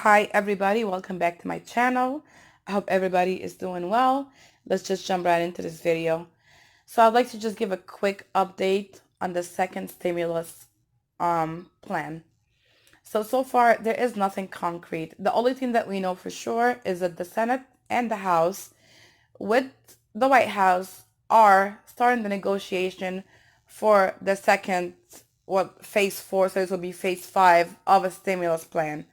Hi everybody, welcome back to my channel. I hope everybody is doing well. Let's just jump right into this video. So I'd like to just give a quick update on the second stimulus plan. So far there is nothing concrete. The only thing that we know for sure is that the Senate and the House with the White House are starting the negotiation for the second phase 4, so this will be phase 5 of a stimulus plan.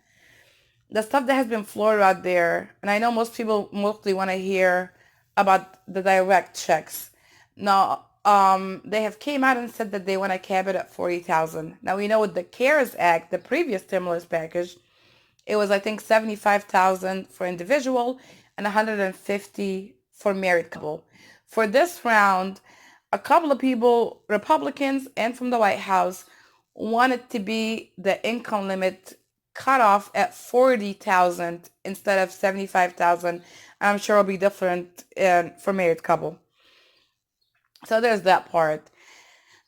The stuff that has been floated out there, and I know most people mostly want to hear about the direct checks. Now, they have came out and said that they want to cap it at 40,000. Now we know with the CARES Act, the previous stimulus package, it was I think 75,000 for individual and 150 for married couple. For this round, a couple of people, Republicans and from the White House, wanted to be the income limit cut off at 40,000 instead of 75,000. I'm sure it'll be different for married couple. So there's that part.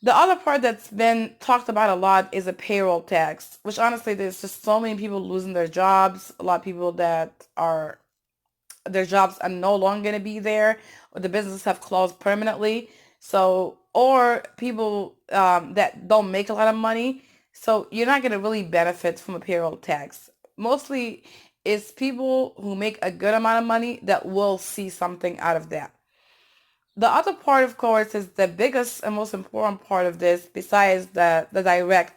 The other part that's been talked about a lot is a payroll tax, which honestly, there's just so many people losing their jobs. A lot of people that are their jobs are no longer going to be there, or the businesses have closed permanently. So, or people that don't make a lot of money. So you're not going to really benefit from a payroll tax. Mostly, it's people who make a good amount of money that will see something out of that. The other part, of course, is the biggest and most important part of this, besides the direct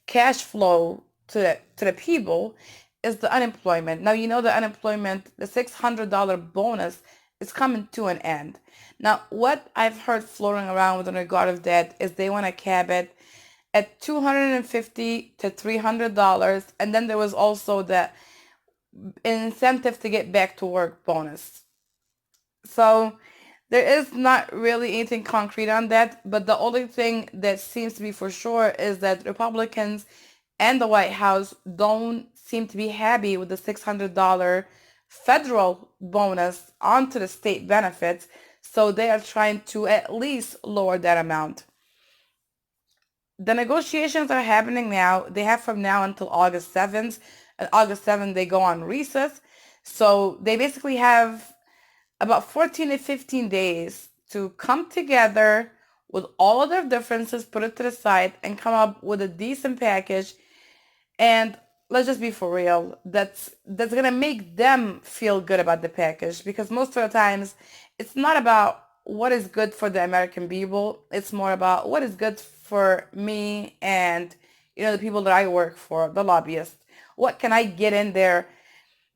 cash flow to the people, is the unemployment. Now, you know the unemployment, the $600 bonus is coming to an end. Now, what I've heard floating around with regard of that is they want to cap it at $250 to $300, and then there was also the incentive to get back to work bonus. So there is not really anything concrete on that, but the only thing that seems to be for sure is that Republicans and the White House don't seem to be happy with the $600 federal bonus onto the state benefits, so they are trying to at least lower that amount. The negotiations are happening now. They have from now until August 7th. And August 7th, they go on recess. So they basically have about 14 to 15 days to come together with all of their differences, put it to the side, and come up with a decent package. And let's just be for real, that's gonna make them feel good about the package, because most of the times it's not about what is good for the American people. It's more about what is good for me and the people that I work for, the lobbyists. What can I get in there,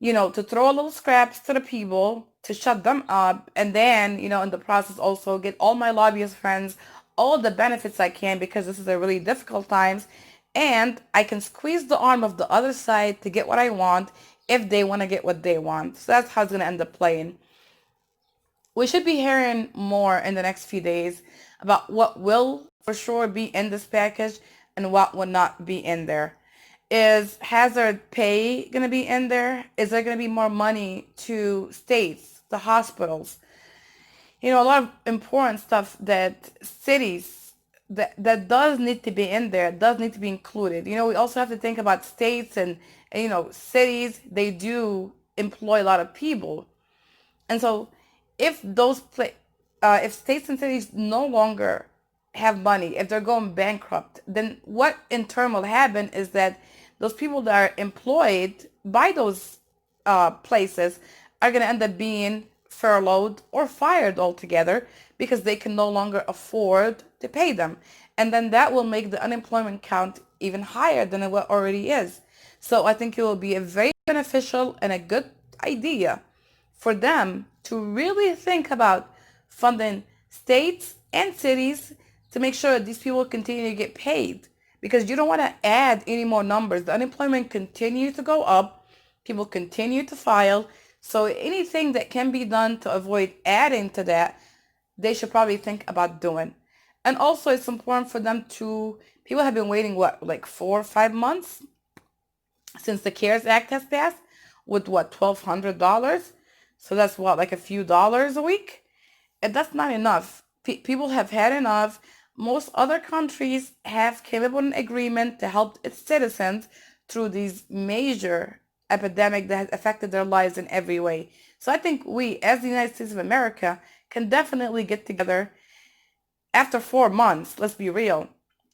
to throw a little scraps to the people to shut them up, and then, in the process also get all my lobbyist friends all the benefits I can, because this is a really difficult times, and I can squeeze the arm of the other side to get what I want if they want to get what they want. So that's how it's going to end up playing. We should be hearing more in the next few days about what will for sure be in this package and what will not be in there. Is hazard pay going to be in there? Is there going to be more money to states, to hospitals? A lot of important stuff that cities that does need to be in there, does need to be included. We also have to think about states and cities. They do employ a lot of people, and so if if states and cities no longer have money, if they're going bankrupt, then what in turn will happen is that those people that are employed by those places are going to end up being furloughed or fired altogether, because they can no longer afford to pay them. And then that will make the unemployment count even higher than it already is. So I think it will be a very beneficial and a good idea for them to really think about funding states and cities to make sure that these people continue to get paid, because you don't want to add any more numbers. The unemployment continues to go up, people continue to file, so anything that can be done to avoid adding to that, they should probably think about doing. And also it's important for them to, people have been waiting like 4 or 5 months since the CARES Act has passed, with $1,200. So that's like a few dollars a week. And that's not enough. People have had enough. Most other countries have came up with an agreement to help its citizens through these major epidemic that has affected their lives in every way. So I think we, as the United States of America, can definitely get together after 4 months, let's be real,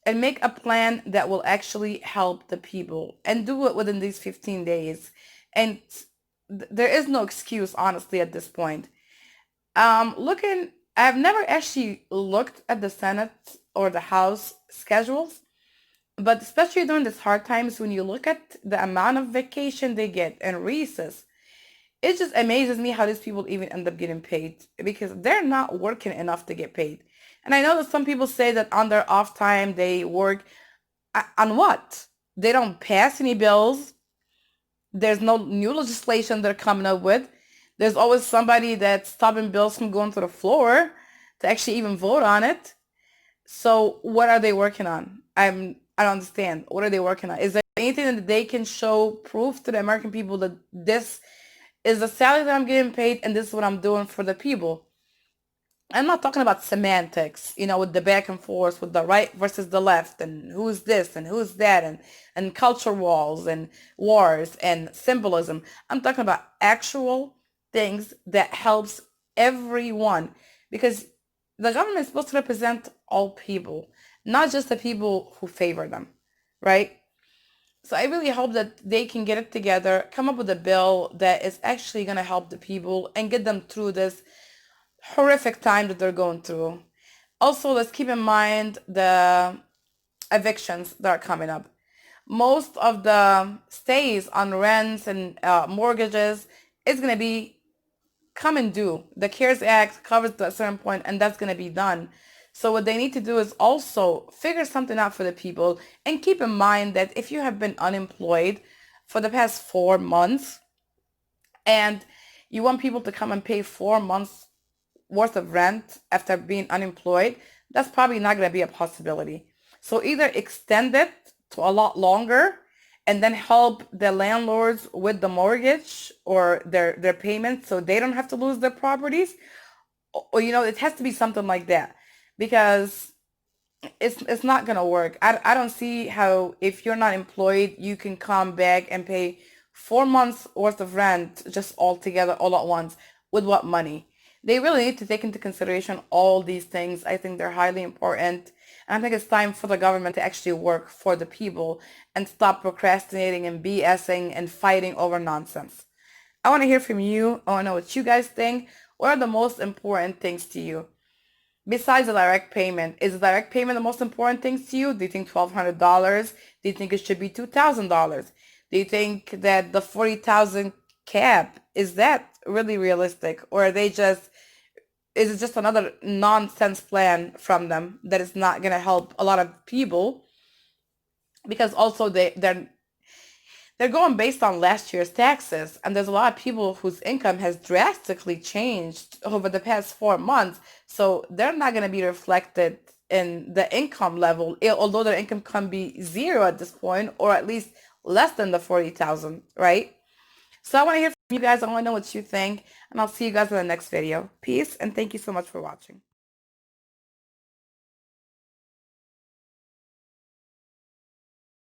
and make a plan that will actually help the people and do it within these 15 days. And there is no excuse, honestly, at this point. I've never actually looked at the Senate or the House schedules, but especially during these hard times, when you look at the amount of vacation they get and recess, it just amazes me how these people even end up getting paid because they're not working enough to get paid. And I know that some people say that on their off time they work on what? They don't pass any bills. There's no new legislation they're coming up with. There's always somebody that's stopping bills from going to the floor to actually even vote on it. So what are they working on? I don't understand. What are they working on? Is there anything that they can show proof to the American people that this is the salary that I'm getting paid and this is what I'm doing for the people? I'm not talking about semantics, with the back and forth, with the right versus the left, and who's this and who's that, and culture walls and wars and symbolism. I'm talking about actual things that helps everyone because the government is supposed to represent all people, not just the people who favor them, right? So I really hope that they can get it together, come up with a bill that is actually going to help the people and get them through this horrific time that they're going through. Also, let's keep in mind the evictions that are coming up. Most of the stays on rents and mortgages is going to be coming due. The CARES Act covers to a certain point, and that's going to be done. So what they need to do is also figure something out for the people and keep in mind that if you have been unemployed for the past 4 months and you want people to come and pay 4 months worth of rent after being unemployed, that's probably not going to be a possibility. So either extend it to a lot longer and then help the landlords with the mortgage or their payments so they don't have to lose their properties. Or, it has to be something like that because it's not going to work. I don't see how if you're not employed, you can come back and pay 4 months worth of rent just all together all at once with what money? They really need to take into consideration all these things. I think they're highly important. And I think it's time for the government to actually work for the people and stop procrastinating and BSing and fighting over nonsense. I want to hear from you. I want to know what you guys think. What are the most important things to you? Besides the direct payment, is the direct payment the most important things to you? Do you think $1,200? Do you think it should be $2,000? Do you think that the 40,000 cap, is that really realistic? Or is it just another nonsense plan from them that is not going to help a lot of people? Because also they're going based on last year's taxes, and there's a lot of people whose income has drastically changed over the past 4 months, so they're not going to be reflected in the income level, although their income can be zero at this point, or at least less than the 40,000, right? So I want to hear from you guys. I want to know what you think, and I'll see you guys in the next video. Peace, and thank you so much for watching.